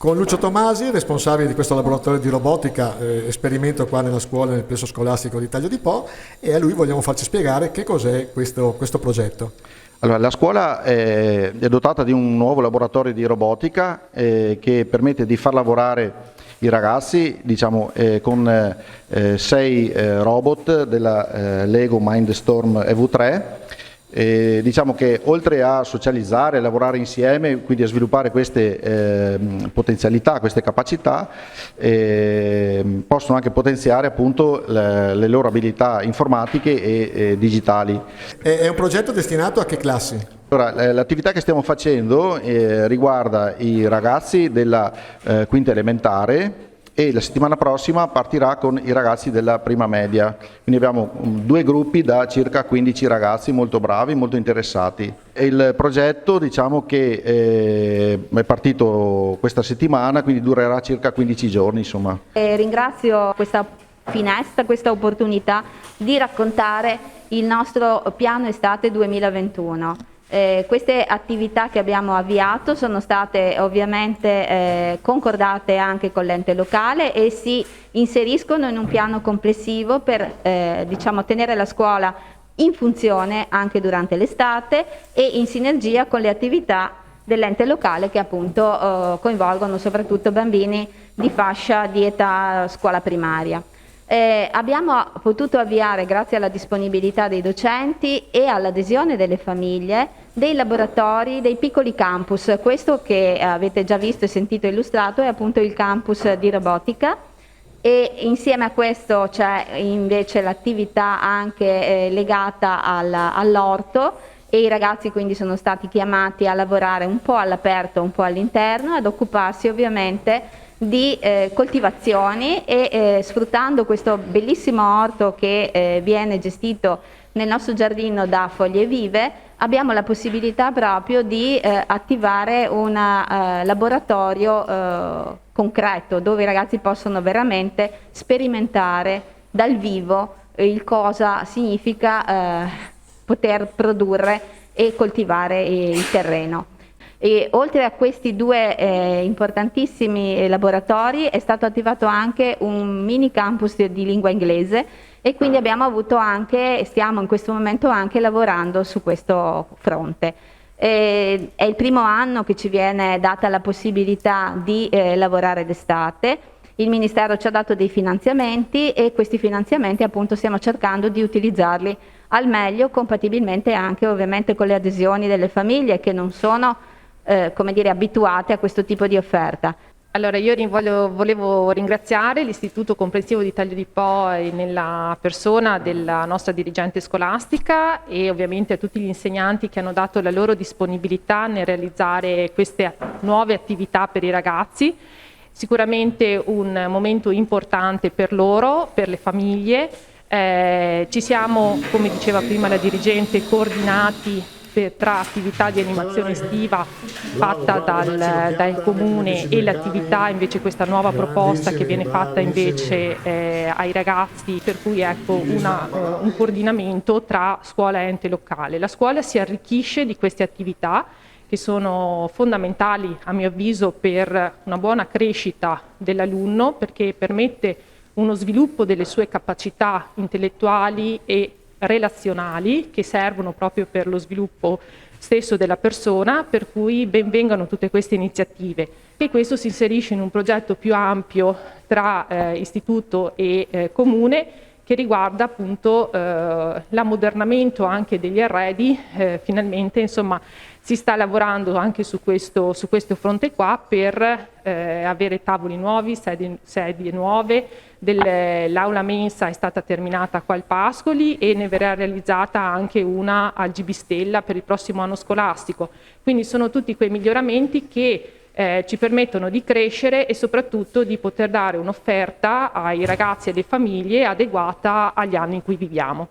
con Lucio Tomasi, responsabile di questo laboratorio di robotica, esperimento qua nella scuola, nel plesso scolastico di Taglio di Po, e a lui vogliamo farci spiegare che cos'è questo progetto. Allora, la scuola è dotata di un nuovo laboratorio di robotica che permette di far lavorare i ragazzi, diciamo, con 6 robot della Lego Mindstorm EV3. Diciamo che oltre a socializzare, a lavorare insieme, quindi a sviluppare queste potenzialità, queste capacità, possono anche potenziare appunto le loro abilità informatiche e digitali. È un progetto destinato a che classi? Allora, l'attività che stiamo facendo riguarda i ragazzi della quinta elementare, e la settimana prossima partirà con i ragazzi della prima media. Quindi abbiamo 2 gruppi da circa 15 ragazzi molto bravi, molto interessati. E il progetto, diciamo che è partito questa settimana, quindi durerà circa 15 giorni, insomma. Ringrazio questa finestra, questa opportunità di raccontare il nostro piano estate 2021. Queste attività che abbiamo avviato sono state ovviamente concordate anche con l'ente locale e si inseriscono in un piano complessivo per diciamo, tenere la scuola in funzione anche durante l'estate e in sinergia con le attività dell'ente locale che appunto coinvolgono soprattutto bambini di fascia di età scuola primaria. Abbiamo potuto avviare, grazie alla disponibilità dei docenti e all'adesione delle famiglie, dei laboratori, dei piccoli campus. Questo che avete già visto e sentito illustrato è appunto il campus di robotica, e insieme a questo c'è invece l'attività anche legata all'orto, e i ragazzi quindi sono stati chiamati a lavorare un po' all'aperto, un po' all'interno, ad occuparsi ovviamente di coltivazioni e sfruttando questo bellissimo orto che viene gestito nel nostro giardino da Foglie Vive, abbiamo la possibilità proprio di attivare un laboratorio concreto dove i ragazzi possono veramente sperimentare dal vivo il cosa significa poter produrre e coltivare il terreno. E oltre a questi 2 importantissimi laboratori è stato attivato anche un mini campus di lingua inglese, e quindi abbiamo avuto anche, stiamo in questo momento anche lavorando su questo fronte. È il primo anno che ci viene data la possibilità di lavorare d'estate. Il Ministero ci ha dato dei finanziamenti e questi finanziamenti appunto stiamo cercando di utilizzarli al meglio, compatibilmente anche ovviamente con le adesioni delle famiglie che non sono come dire, abituate a questo tipo di offerta. Allora io volevo ringraziare l'Istituto Comprensivo di Taglio di Po nella persona della nostra dirigente scolastica e ovviamente a tutti gli insegnanti che hanno dato la loro disponibilità nel realizzare queste nuove attività per i ragazzi. Sicuramente un momento importante per loro, per le famiglie. Ci siamo, come diceva prima la dirigente, coordinati tra attività di animazione estiva fatta dal comune e l'attività invece, questa nuova proposta che viene fatta invece ai ragazzi, per cui ecco un coordinamento tra scuola e ente locale. La scuola si arricchisce di queste attività che sono fondamentali a mio avviso per una buona crescita dell'alunno, perché permette uno sviluppo delle sue capacità intellettuali e relazionali che servono proprio per lo sviluppo stesso della persona, per cui ben vengano tutte queste iniziative. E questo si inserisce in un progetto più ampio tra istituto e comune, che riguarda appunto l'ammodernamento anche degli arredi. Finalmente insomma si sta lavorando anche su questo fronte qua per avere tavoli nuovi, sedie nuove. L'aula mensa è stata terminata qua al Pascoli e ne verrà realizzata anche una al GB Stella per il prossimo anno scolastico. Quindi sono tutti quei miglioramenti che ci permettono di crescere e soprattutto di poter dare un'offerta ai ragazzi e alle famiglie adeguata agli anni in cui viviamo.